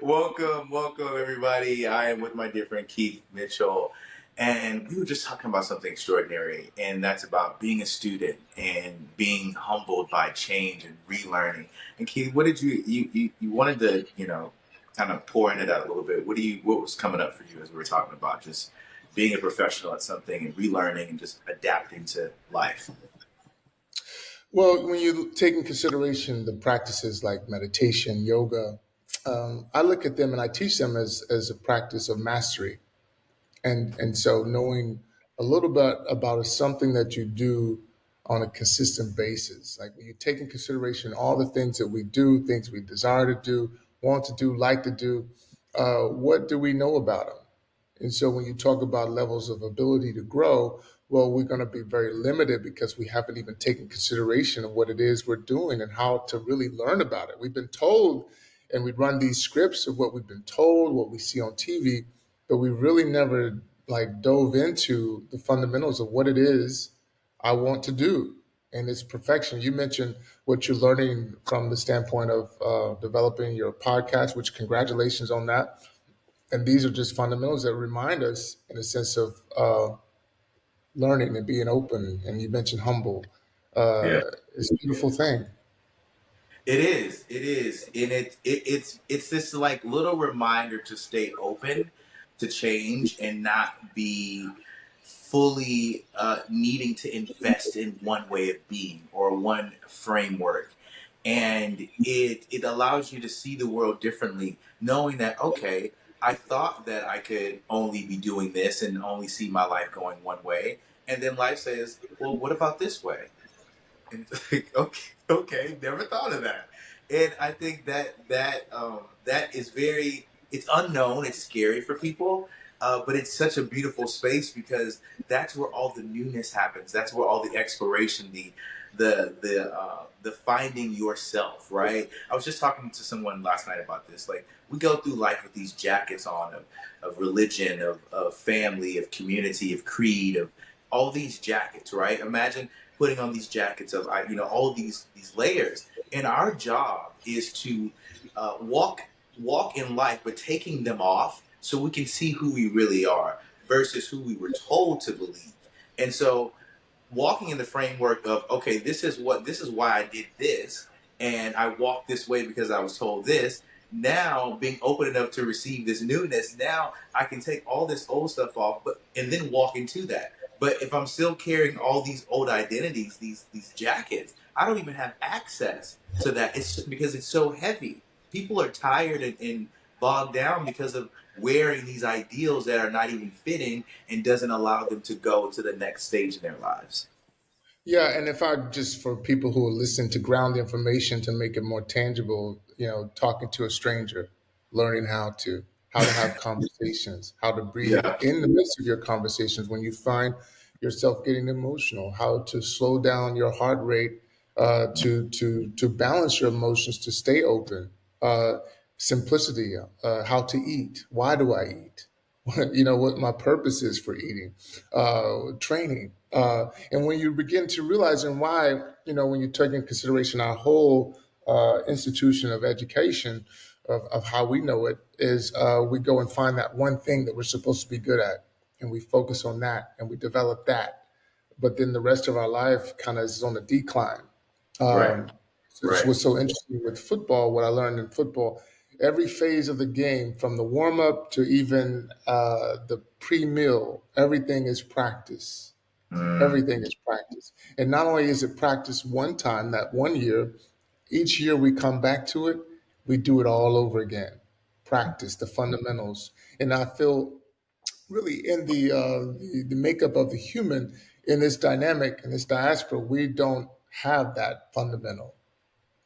Welcome, everybody. I am with my dear friend Keith Mitchell, and we were just talking about something extraordinary, and that's about being a student and being humbled by change and relearning. And Keith, what did you wanted to kind of pour into that a little bit? What was coming up for you as we were talking about just being a professional at something and relearning and just adapting to life? Well, when you take in consideration the practices like meditation, yoga, I look at them and I teach them as a practice of mastery. And so knowing a little bit about something that you do on a consistent basis, like when you take in consideration all the things that we do, things we desire to do, want to do, like to do, what do we know about them? And so when you talk about levels of ability to grow, well, we're going to be very limited because we haven't even taken consideration of what it is we're doing and how to really learn about it. We've been told, and we run these scripts of what we've been told, what we see on TV, but we really never like dove into the fundamentals of what it is I want to do. And it's perfection. You mentioned what you're learning from the standpoint of developing your podcast, which congratulations on that. And these are just fundamentals that remind us in a sense of learning and being open. And you mentioned humble. It's a beautiful thing. It is, and it's this like little reminder to stay open to change and not be fully needing to invest in one way of being or one framework, and it allows you to see the world differently, knowing that okay, I thought that I could only be doing this and only see my life going one way, and then life says, well, what about this way? And it's like, okay, never thought of that. And I think that is very, it's unknown, it's scary for people, but it's such a beautiful space because that's where all the newness happens. That's where all the exploration, the finding yourself, right? I was just talking to someone last night about this. Like we go through life with these jackets on of religion, of family, of community, of creed, of all these jackets, right? Imagine putting on these jackets of all these layers, and our job is to walk in life, but taking them off so we can see who we really are versus who we were told to believe. And so walking in the framework of okay, this is why I did this, and I walked this way because I was told this. Now being open enough to receive this newness, now I can take all this old stuff off, but and then walk into that. But if I'm still carrying all these old identities, these jackets, I don't even have access to that. It's because it's so heavy. People are tired and bogged down because of wearing these ideals that are not even fitting and doesn't allow them to go to the next stage in their lives. Yeah, and if I just for people who are listening to ground the information to make it more tangible, talking to a stranger, learning how to have conversations, how to breathe Yeah. in the midst of your conversations when you find yourself getting emotional, how to slow down your heart rate to balance your emotions, to stay open, uh, simplicity, how to eat, why do I eat, what my purpose is for eating, training. And when you begin to realize and why, when you take into consideration our whole institution of education, of how we know it, is we go and find that one thing that we're supposed to be good at. And we focus on that and we develop that. But then the rest of our life kind of is on a decline. Right. It's Right. what's so interesting with football, what I learned in football, every phase of the game, from the warm up to even the pre meal, everything is practice. Mm. Everything is practice. And not only is it practice one time, that one year, each year we come back to it, we do it all over again. Practice the fundamentals. And I feel really in the makeup of the human in this dynamic, in this diaspora, we don't have that fundamental.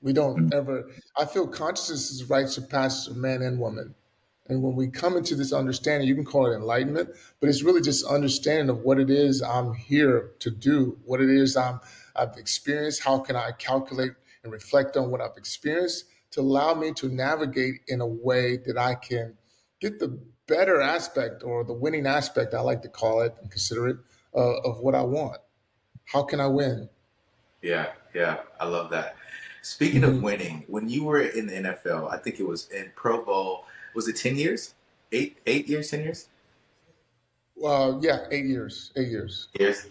We don't ever. I feel consciousness is right surpasses of man and woman. And when we come into this understanding, you can call it enlightenment, but it's really just understanding of what it is I'm here to do, what it is I've experienced. How can I calculate and reflect on what I've experienced to allow me to navigate in a way that I can get the better aspect or the winning aspect, I like to call it and consider it, of what I want. How can I win? Yeah, yeah, I love that. Speaking of Hmm. winning, when you were in the NFL, I think it was in Pro Bowl. Was it 10 years? 8 years, 10 years? Yeah, 8 years, 8 years. Yes.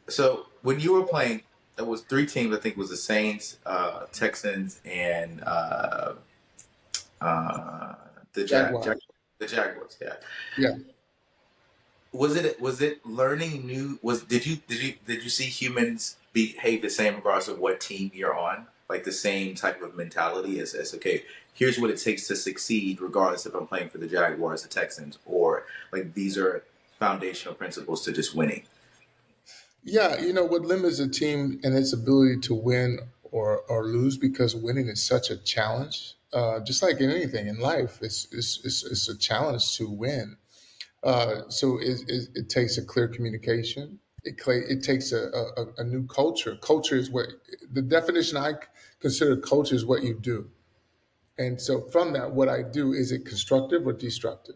So when you were playing, it was three teams. I think it was the Saints, Texans, and uh, the Jaguars. the Jaguars. Yeah. Yeah. Was it learning new? Was did you see humans behave the same regardless of what team you're on? Like the same type of mentality as okay, here's what it takes to succeed, regardless if I'm playing for the Jaguars, the Texans, or like these are foundational principles to just winning. Yeah, what limits a team and its ability to win or lose, because winning is such a challenge. Just like in anything in life, it's a challenge to win. So it takes a clear communication. It takes a new culture. Culture is what the definition I consider culture is what you do. And so from that, what I do, is it constructive or destructive?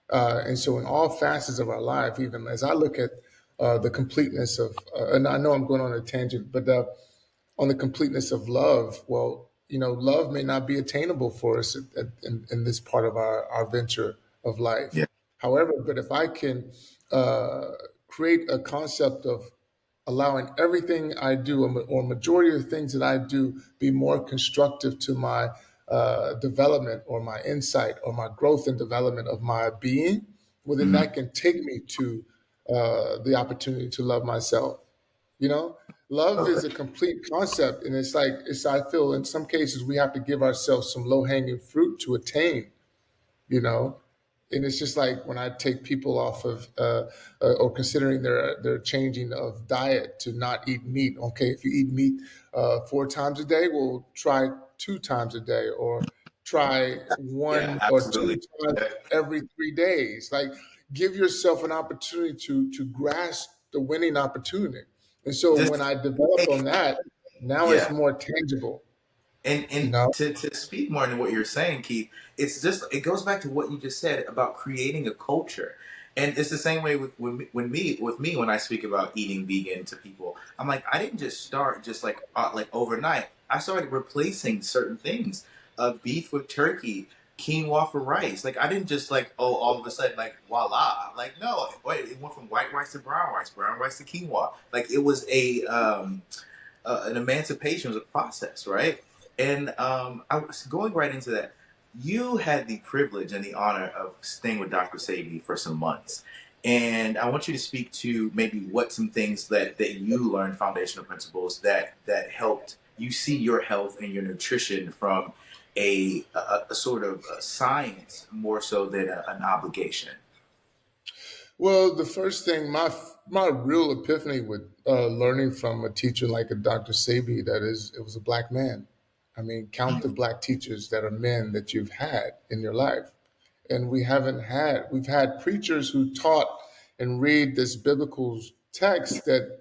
And so in all facets of our life, even as I look at the completeness of, and I know I'm going on a tangent, but on the completeness of love, well, love may not be attainable for us in this part of our venture of life. Yeah. However, but if I can uh, create a concept of allowing everything I do, or majority of the things that I do, be more constructive to my development or my insight or my growth and development of my being, well, then Mhm. that can take me to the opportunity to love myself. You know, love is Okay. a complete concept, and I feel in some cases we have to give ourselves some low hanging fruit to attain. You know, and it's just like when I take people off of or considering their changing of diet to not eat meat. Okay, if you eat meat 4 times a day, well, try 2 times a day, or try Yeah, one or two absolutely. times every 3 days. Like, give yourself an opportunity to grasp the winning opportunity. And so when Just I developed on that, now it's yeah. more tangible. And You know. to speak more into what you're saying, Keith, it's just it goes back to what you just said about creating a culture. And it's the same way with me when I speak about eating vegan to people. I'm like, I didn't just start just like overnight. I started replacing certain things, beef with turkey, quinoa for rice. Like I didn't just like, oh, all of a sudden like voila. Like no, wait, it went from white rice to brown rice to quinoa. Like it was an emancipation was a process, right? And I was going right into that. You had the privilege and the honor of staying with Dr. Sabi for some months. And I want you to speak to maybe what some things that you learned, foundational principles that helped you see your health and your nutrition from a sort of a science more so than an obligation. Well, the first thing, my real epiphany with learning from a teacher like a Dr. Sebi, that is, it was a black man. I mean, count the black teachers that are men that you've had in your life, and we've had preachers who taught and read this biblical text that,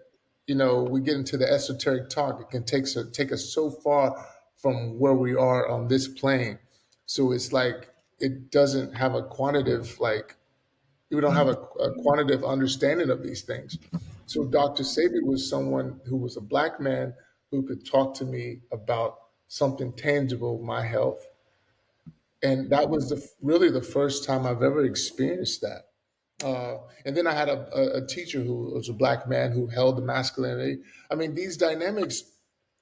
we get into the esoteric talk. It can take us so far from where we are on this plane. So it's like it doesn't have a quantitative, like, we don't have a quantitative understanding of these things. So Dr. Sabi was someone who was a black man who could talk to me about something tangible, my health. And that was really the first time I've ever experienced that. And then I had a teacher who was a black man who held the masculinity. I mean, these dynamics,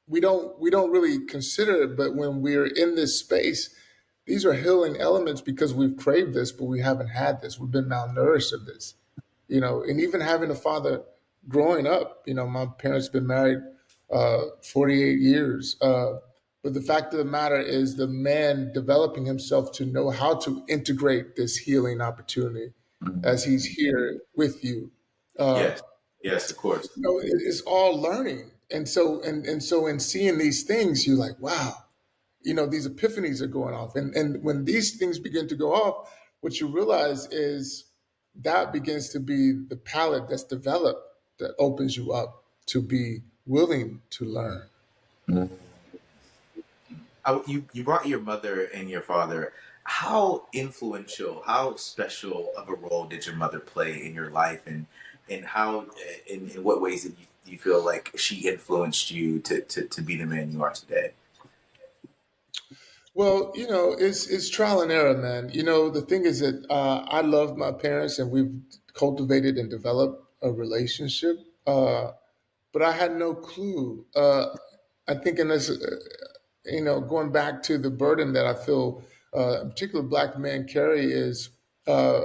we don't really consider it, but when we're in this space, these are healing elements because we've craved this, but we haven't had this. We've been malnourished of this, and even having a father growing up, my parents been married 48 years. But the fact of the matter is the man developing himself to know how to integrate this healing opportunity as he's here with you. Uh, Yes, yes, of course. it's all learning. And so in seeing these things, you're like, wow, these epiphanies are going off. And when these things begin to go off, what you realize is that begins to be the palette that's developed, that opens you up to be willing to learn. You brought your mother and your father. How influential, how special of a role did your mother play in your life, and how in what ways did you feel like she influenced you to be the man you are today? Well, it's trial and error, man. The thing is that I love my parents, and we've cultivated and developed a relationship. But I had no clue. I think in this, going back to the burden that I feel, in particular, black men carry is uh,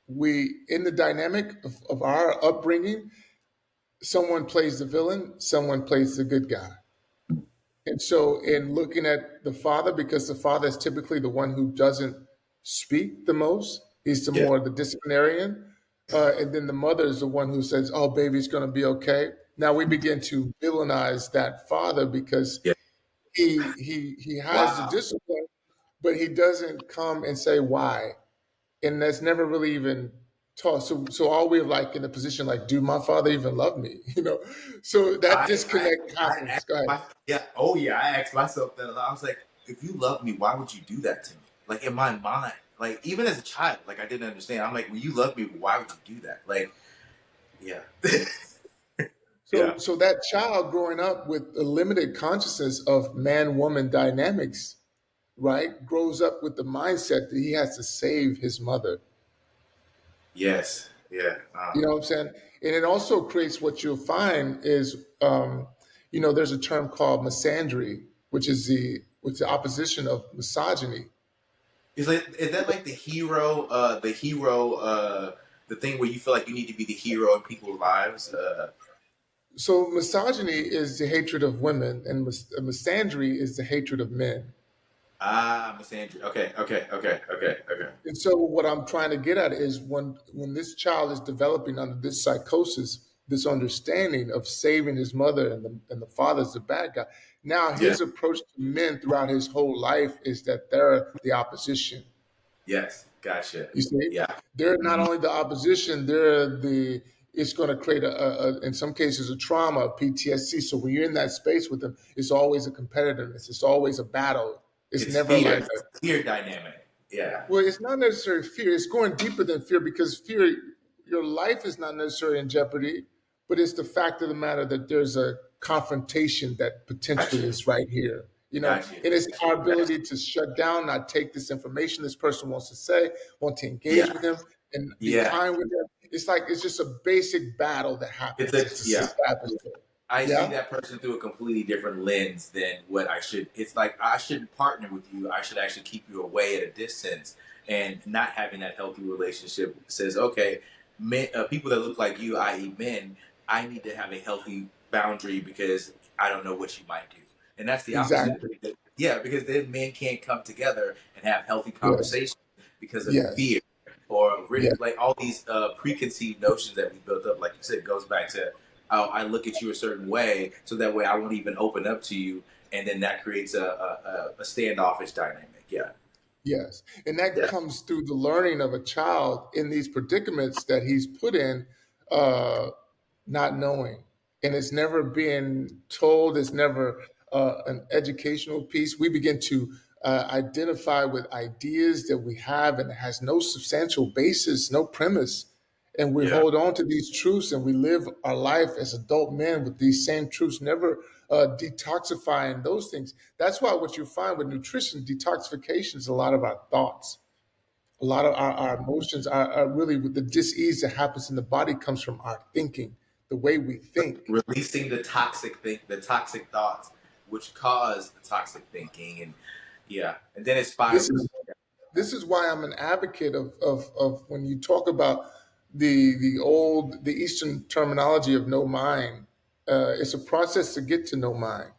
we in the dynamic of our upbringing. Someone plays the villain, someone plays the good guy. And so, in looking at the father, because the father is typically the one who doesn't speak the most, he's the Yeah, more the disciplinarian. And then the mother is the one who says, "Oh, baby's going to be okay." Now we begin to villainize that father because yeah. he has the Wow. discipline, but he doesn't come and say why, and that's never really even taught. So all we're like in a position like, do my father even love me? So that disconnect I happens. asked Go ahead. yeah, oh yeah, I asked myself that a lot. I was like, if you love me, why would you do that to me? Like in my mind, like even as a child, like I didn't understand. I'm like, well, you love me, why would you do that? Like, yeah, So, yeah, so that child growing up with a limited consciousness of man-woman dynamics, right, grows up with the mindset that he has to save his mother. yes, yeah, You know what I'm saying? And it also creates what you'll find is, there's a term called misandry, which is the opposition of misogyny. is that like the thing where you feel like you need to be the hero in people's lives? So misogyny is the hatred of women, and misandry is the hatred of men. Miss Andrew. Okay, okay, okay, okay, okay. And so what I'm trying to get at is when this child is developing under this psychosis, this understanding of saving his mother and the father's the bad guy. Now Yeah, his approach to men throughout his whole life is that they're the opposition. yes, gotcha. You see, Yeah, they're not hmm only the opposition, they're the. It's going to create in some cases, a trauma, a PTSD. So when you're in that space with them, it's always a competitiveness. It's always a battle. It's it's never fear, like it's fear dynamic. Yeah, well, it's not necessarily fear. It's going deeper than fear because fear, your life is not necessarily in jeopardy, but it's the fact of the matter that there's a confrontation that potentially gotcha, is right here. gotcha, And it's gotcha. our ability to shut down, not take this information this person wants to say, want to engage Yeah, with them and be yeah. kind with them. It's just a basic battle that It's happens. a It's a yeah. survival. I see Yeah. that person through a completely different lens than what I should. It's like I shouldn't partner with you. I should actually keep you away at a distance. And not having that healthy relationship says, okay, men, people that look like you, i.e., men, I need to have a healthy boundary because I don't know what you might do. And that's the opposite. Exactly. Yeah, because then men can't come together and have healthy Yes. conversations because of Yes. fear or Yes. like all these preconceived notions that we built up. Like you said, goes back to I look at you a certain way, so that way I won't even open up to you, and then that creates a standoffish dynamic. Yeah, Yes. And that yeah, comes through the learning of a child in these predicaments that he's put in, uh, not knowing. And it's never being told, it's never an educational piece. We begin to identify with ideas that we have and it has no substantial basis, no premise. And we yeah. hold on to these truths and we live our life as adult men with these same truths, never detoxifying those things. That's why what you find with nutrition, detoxification is a lot of our thoughts. A lot of our emotions are really with the dis-ease that happens in the body comes from our thinking, the way we think. Releasing the toxic thoughts, which cause the toxic thinking, and yeah, and then it This is spirals. this is why I'm an advocate of when you talk about the Eastern terminology of no mind. It's a process to get to no mind.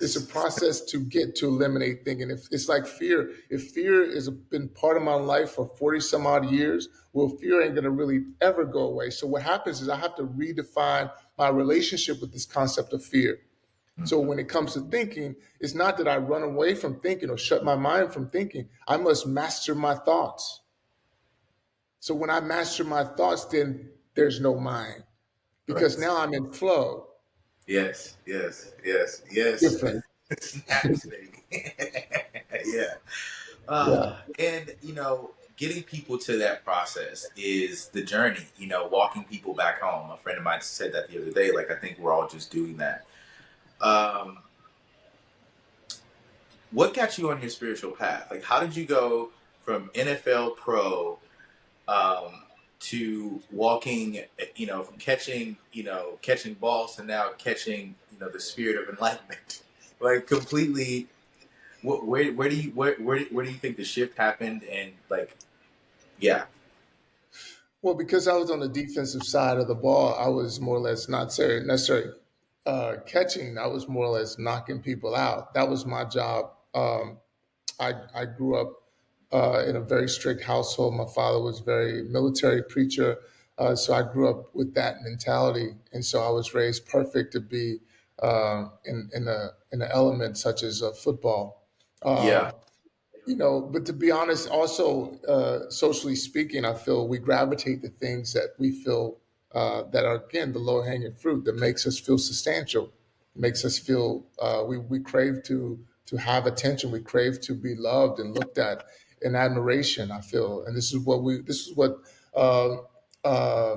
It's a Yes, process to get to eliminate thinking. If it's like fear, if fear has been part of my life for 40 some odd years, well, fear ain't gonna really ever go away. So what happens is I have to redefine my relationship with this concept of fear. So hmm when it comes to thinking, it's not that I run away from thinking or shut my mind from thinking. I must master my thoughts. So when I master my thoughts, then there's no mind because right. now I'm in flow. Yes, yes, yes, yes. Different. It's fascinating. Yeah. Yeah. And getting people to that process is the journey. Walking people back home. A friend of mine said that the other day. Like I think we're all just doing that. Um, what got you on your spiritual path? Like, how did you go from NFL pro to walking, from catching, catching balls to now catching, the spirit of enlightenment? Like, completely. Where do you where do you think the shift happened? And like, yeah, Well, because I was on the defensive side of the ball, I was more or less not necessarily catching. I was more or less knocking people out. That was my job. I grew up in a very strict household. My father was very military preacher, so I grew up with that mentality, and so I was raised perfect to be in an element such as football. yeah, Um, but to be honest, also socially speaking, I feel we gravitate to things that we feel that are again the low hanging fruit that makes us feel substantial, makes us feel we crave to have attention, we crave to be loved and looked at in admiration. I feel, and this is what uh, uh,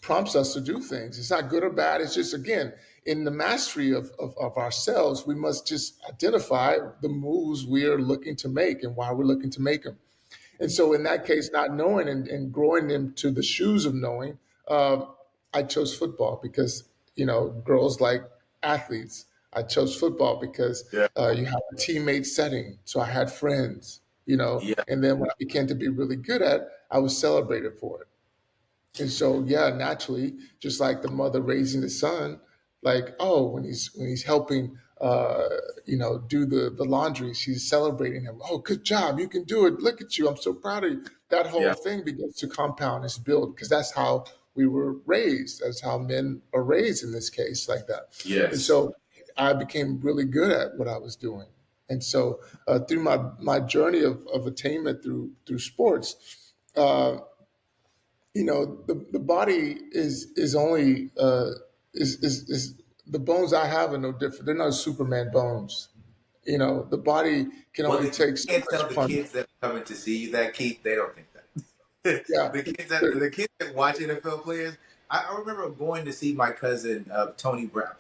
prompts us to do things. It's not good or bad. It's just again in the mastery of ourselves, we must just identify the moves we are looking to make and why we're looking to make them. And so, in that case, not knowing and growing into the shoes of knowing, uh, I chose football because girls like athletes. I chose football because yeah, you have a teammate setting, so I had friends. yeah, And then when I began to be really good at, I was celebrated for it. And so, yeah, naturally, just like the mother raising the son, like, oh, when he's helping, do the laundry, she's celebrating him. Oh, good job, you can do it. Look at you, I'm so proud of you. That whole yeah, thing begins to compound and build because that's how we were raised. That's how men are raised in this case, like that. And yes. so, I became really good at what I was doing. And so, through my journey of attainment through sports. The body is only is the bones I have are no different. They're not Superman bones. The body can Well, only if you take so can't much tell the punch. kids that are coming to see you that, Keith, they don't think that. Yeah, the kids that watch NFL players. I remember going to see my cousin Tony Brown.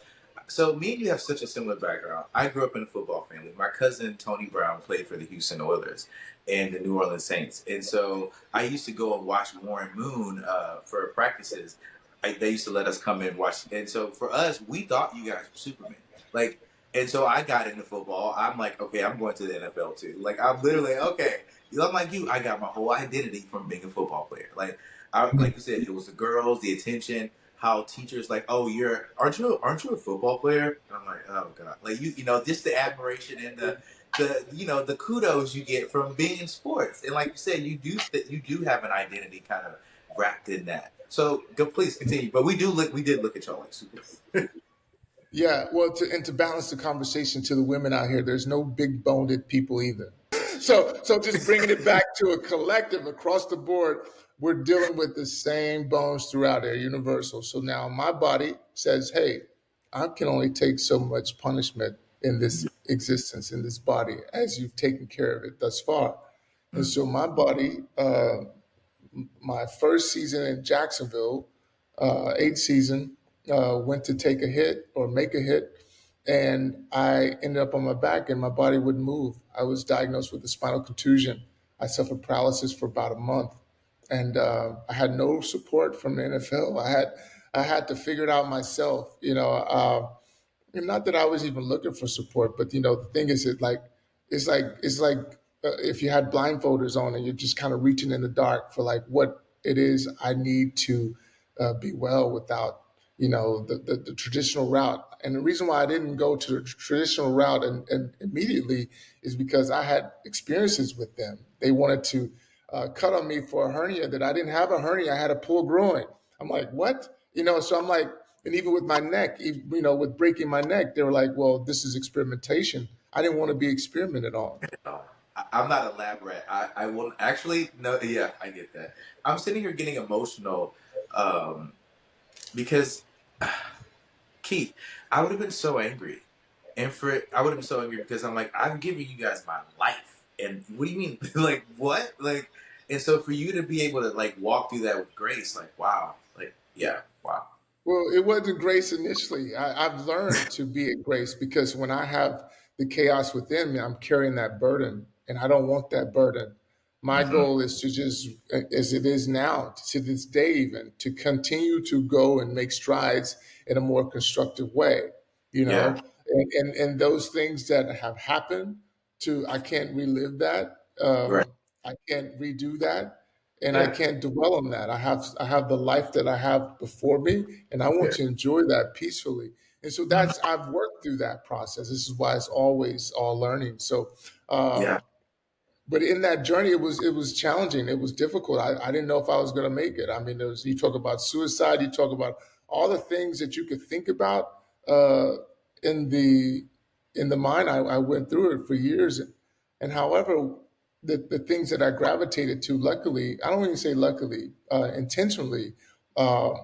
So me and you have such a similar background. I grew up in a football family. My cousin Tony Brown played for the Houston Oilers and the New Orleans Saints, and so I used to go and watch Warren Moon for practices. They used to let us come in and watch, and so for us, we thought you guys were Superman. Like, and so I got into football. I'm like, okay, I'm going to the NFL too. Like, I'm literally okay. I'm like you. I got my whole identity from being a football player. Like you said, it was the girls, the attention, how teachers like, oh, aren't you a football player? And I'm like, oh god, like just the admiration and the kudos you get from being in sports. And like you said, you do have an identity kind of wrapped in that. So go, please continue. But we did look at y'all like super. yeah. Well, to balance the conversation to the women out here, there's no big boned people either. So just bringing it back to a collective across the board, we're dealing with the same bones throughout. They're universal. So now my body says, hey, I can only take so much punishment in this existence, in this body, as you've taken care of it thus far. And so my body, my first season in Jacksonville, eighth season, went to take a hit or make a hit, and I ended up on my back and my body wouldn't move. I was diagnosed with a spinal contusion. I suffered paralysis for about a month, and I had no support from the NFL. I had to figure it out myself. And not that I was even looking for support, but the thing is, it's like if you had blindfolders on and you're just kind of reaching in the dark for like what it is I need to be well without the traditional route. And the reason why I didn't go to the traditional route and immediately is because I had experiences with them. They wanted to cut on me for a hernia that I didn't have a hernia. I had a pulled groin. I'm like, what? So I'm like, and even with my neck, with breaking my neck, they were like, well, this is experimentation. I didn't want to be experimented on. I'm not a lab rat. I will actually no. Yeah, I get that. I'm sitting here getting emotional because Keith, I would have been so angry, and I would have been so angry because I'm like, I'm giving you guys my life, and what do you mean, like what, like, and so for you to be able to like walk through that with grace, like wow, like yeah, wow, Well, it wasn't grace initially. I've learned to be at grace because when I have the chaos within me, I'm carrying that burden, and I don't want that burden. My Hmm. goal is to just, as it is now, to this day, even to continue to go and make strides in a more constructive way, you Yeah. know, and those things that have happened to, I can't relive that. Right. I can't redo that, and I Yeah. can't dwell on that. I have the life that I have before me, and I want Yeah. to enjoy that peacefully. And so Mhm. I've worked through that process. This is why it's always all learning. So, Yeah. but in that journey, it was challenging. It was difficult. I didn't know if I was going to make it. I mean, you talk about suicide. You talk about all the things that you could think about in the mind. I went through it for years, and however, the things that I gravitated to, luckily, I don't even say luckily, intentionally,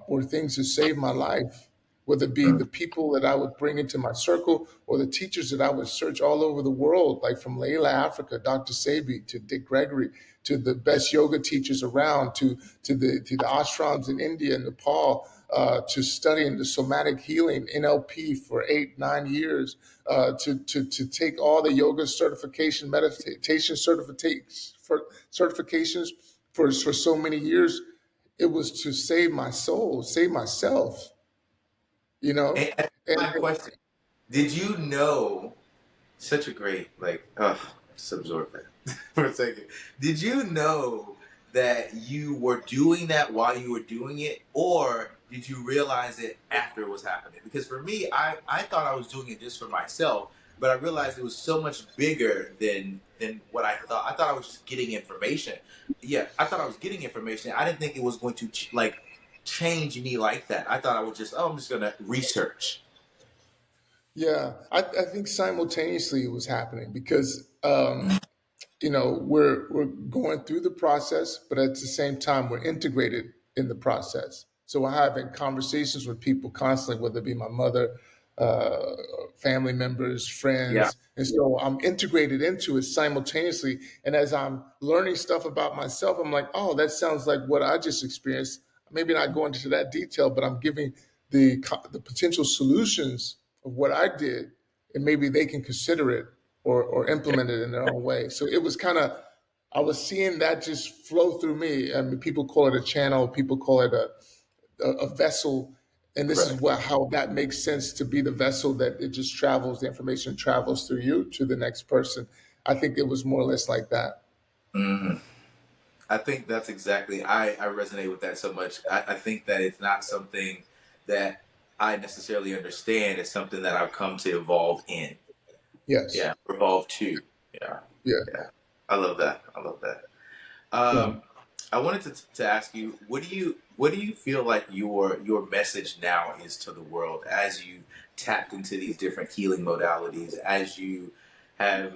were things that saved my life. Whether it be Mm. the people that I would bring into my circle or the teachers that I would search all over the world, like from Layla, Africa, Dr. Sebi, to Dick Gregory, to the Yeah. best yoga teachers around, to the ashrams in India and Nepal, to studying the somatic healing NLP for 8-9 years, to take all the yoga certification, meditation certifications for so many years. It was to save my soul, save myself, you know. And my And question: did you know? Such a great, like, just absorb that for a second. Did you know that you were doing that while you were doing it, or did you realize it after it was happening? Because for me, I thought I was doing it just for myself, but I realized it was so much bigger than what I thought. I thought I was just getting information. Yeah, I thought I was getting information. I didn't think it was going to like change me like that. I thought I was just, oh, I'm just gonna research. yeah, I think simultaneously it was happening because we're going through the process, but at the same time we're integrated in the process. So we're having conversations with people constantly, whether it be my mother, family members, Yeah. friends, and so I'm integrated into it simultaneously. And as I'm learning stuff about myself, I'm like, oh, that sounds like what I just experienced. Maybe not going into that detail, but I'm giving the potential solutions of what I did, and maybe they can consider it or implement it in their own way. So it was kind of, I was seeing that just flow through me. I mean, people call it a channel, people call it a vessel. And this is Right. what, how that makes sense, to be the vessel that it just travels, the information travels through you to the next person. I think it was more or less like that. Mhm. I think that's exactly, I resonate with that so much. I think that it's not something that I necessarily understand. It's something that I've come to evolve in. Yes. Yeah. Evolve to. Yeah. Yeah. Yeah. I love that. I love that. Yeah. I wanted to ask you, what do you feel like your message now is to the world as you tapped into these different healing modalities, as you have,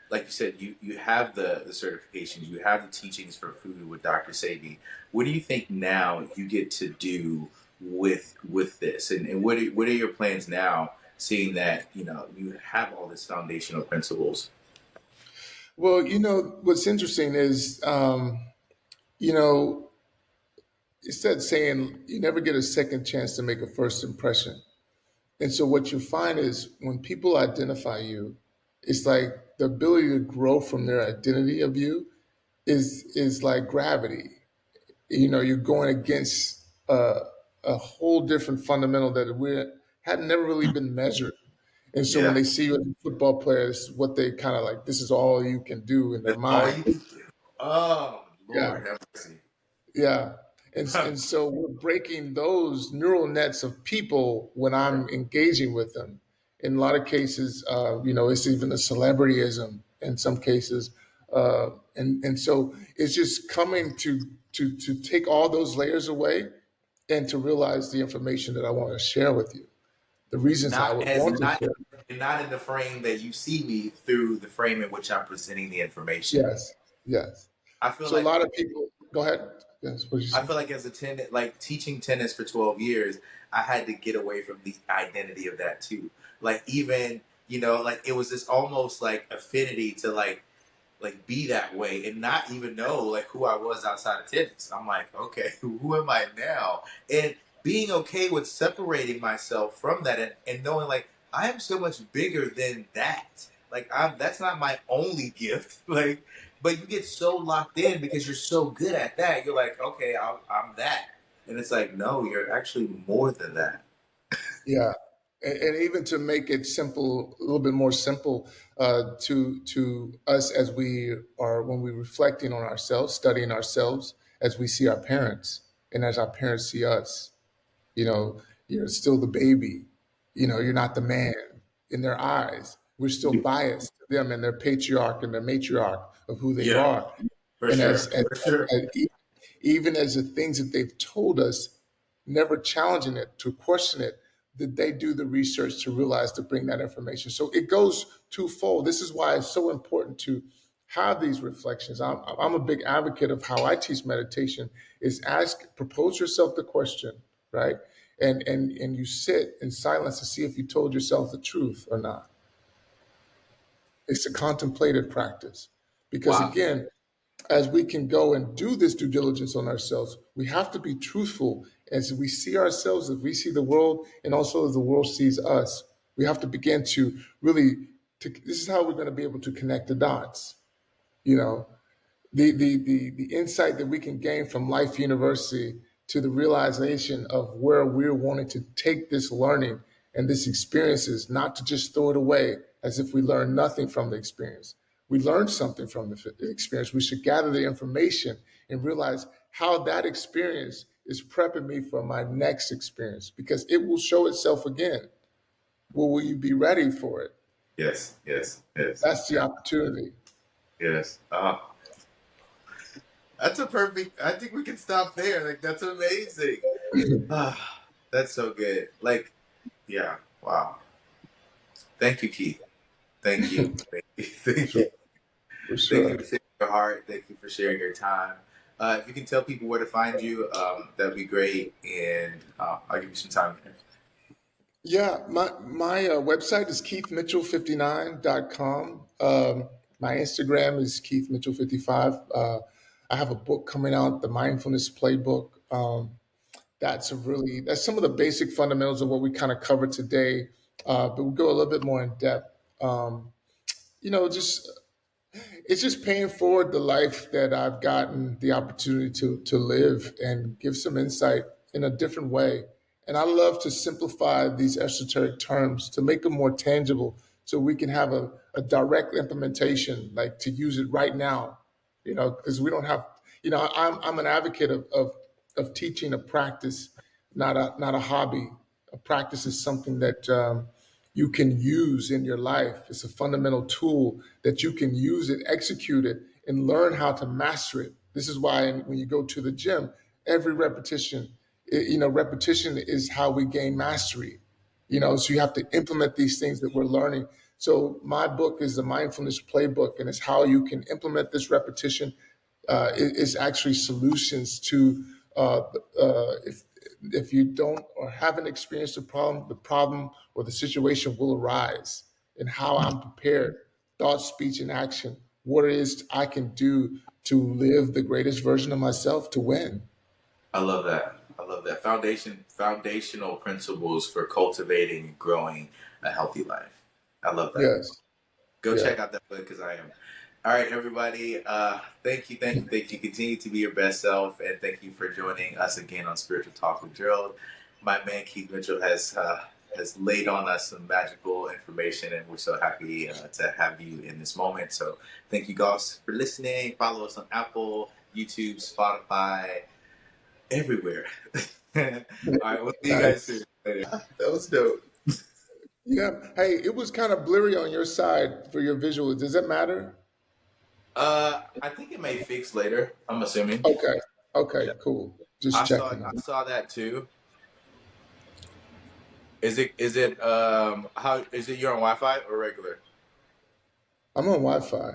like you said, you have the certifications, you have the teachings for food with Dr. Sabi. What do you think now you get to do with this, and what are your plans now, seeing that you have all these foundational principles? Well, what's interesting is, you know, it's that saying, you never get a second chance to make a first impression. And so what you find is when people identify you, it's like the ability to grow from their identity of you is like gravity. You're going against a whole different fundamental that we had never really been measured. And so when Yeah, they see you as a football player, it's what they kind of like, this is all you can do in their that's all mind. you can do. Oh Yeah. Lord, have mercy. Yeah. And so we're breaking those neural nets of people when Yeah. I'm engaging with them. In a lot of cases, it's even a celebrityism in some cases. And so it's just coming to take all those layers away and to realize the information that I want to share with you, the reasons I Not would as want to share. not in the frame that you see me through the frame in which I'm presenting the information. Yes. Yes. I feel So a like lot of people, go ahead. Yes. What did you I say? feel like as a tennis, like teaching tennis for 12 years, I had to get away from the identity of that too. Like even, like it was this almost like affinity to like be that way and not even know like who I was outside of tennis. I'm like, okay, who am I now? And being okay with separating myself from that, and knowing like I am so much bigger than that. Like I'm that's not my only gift. Like, but you get so locked in because you're so good at that. You're like, okay, I'm that, and it's like, no, you're actually more than that. Yeah, and even to make it simple, a little bit more simple to us as we are when we're reflecting on ourselves, studying ourselves, as we see our parents, and as our parents see us. You know, you're still the baby. You know, you're not the man in their eyes. We're still biased to them and their patriarch and their matriarch of who they Yeah, are. for And sure, for sure. even as the things that they've told us, never challenging it to question it, did they do the research to realize to bring that information? So it goes twofold. This is why it's so important to have these reflections. I'm a big advocate of how I teach meditation is propose yourself the question, right? And you sit in silence to see if you told yourself the truth or not. It's a contemplative practice. Because Wow. again, as we can go and do this due diligence on ourselves, we have to be truthful as we see ourselves, as we see the world, and also as the world sees us. We have to begin to really, this is how we're going to be able to connect the dots. You know, the insight that we can gain from Life University to the realization of where we're wanting to take this learning and this experiences, not to just throw it away as if we learned nothing from the experience. We learned something from the experience. We should gather the information and realize how that experience is prepping me for my next experience because it will show itself again. Well, will you be ready for it? Yes, yes, yes, That's the opportunity. yes. That's a perfect. I think we can stop there. Like that's amazing. Ah, that's so good. Like, yeah. Wow. Thank you, Keith. Thank you. Thank you. For Thank you. sure. For Thank you sure. for sharing your heart. Thank you for sharing your time. If you can tell people where to find you, that'd be great. And I'll give you some time. Yeah, my website is keithmitchell59.com. My Instagram is keithmitchell55. I have a book coming out, the Mindfulness Playbook. That's some of the basic fundamentals of what we kind of covered today, but we'll go a little bit more in depth. You know, just it's just paying forward the life that I've gotten the opportunity to live and give some insight in a different way. And I love to simplify these esoteric terms to make them more tangible so we can have a direct implementation, like to use it right now, you know, because we don't have, you know, I'm an advocate of teaching a practice, not a hobby. A practice is something that you can use in your life. It's a fundamental tool that you can use it, execute it, and learn how to master it. This is why when you go to the gym, every repetition, you know, repetition is how we gain mastery. You know, so you have to implement these things that we're learning. So my book is the mindfulness playbook, and it's how you can implement this repetition. Is actually solutions to if you don't or haven't experienced the problem or the situation will arise, and how I'm prepared, thought, speech, and action, what it is I can do to live the greatest version of myself to win. I love that. I love that. Foundational principles for cultivating and growing a healthy life. I love that. Yes. Go Yeah. check out that book because I am. All right, everybody. Thank you, thank you, thank you. Continue to be your best self, and thank you for joining us again on Spiritual Talk with Gerald. My man Keith Mitchell has laid on us some magical information, and we're so happy to have you in this moment. So, thank you guys for listening. Follow us on Apple, YouTube, Spotify, everywhere. All right, we'll see you guys soon. Nice. Later. That was dope. Yeah. Hey, it was kind of blurry on your side for your visual. Does that matter? I think it may fix later. I'm assuming. Okay. Okay. Yeah. Cool. Just checking I on. saw that too. How is it you're on Wi-Fi or regular? I'm on Wi-Fi.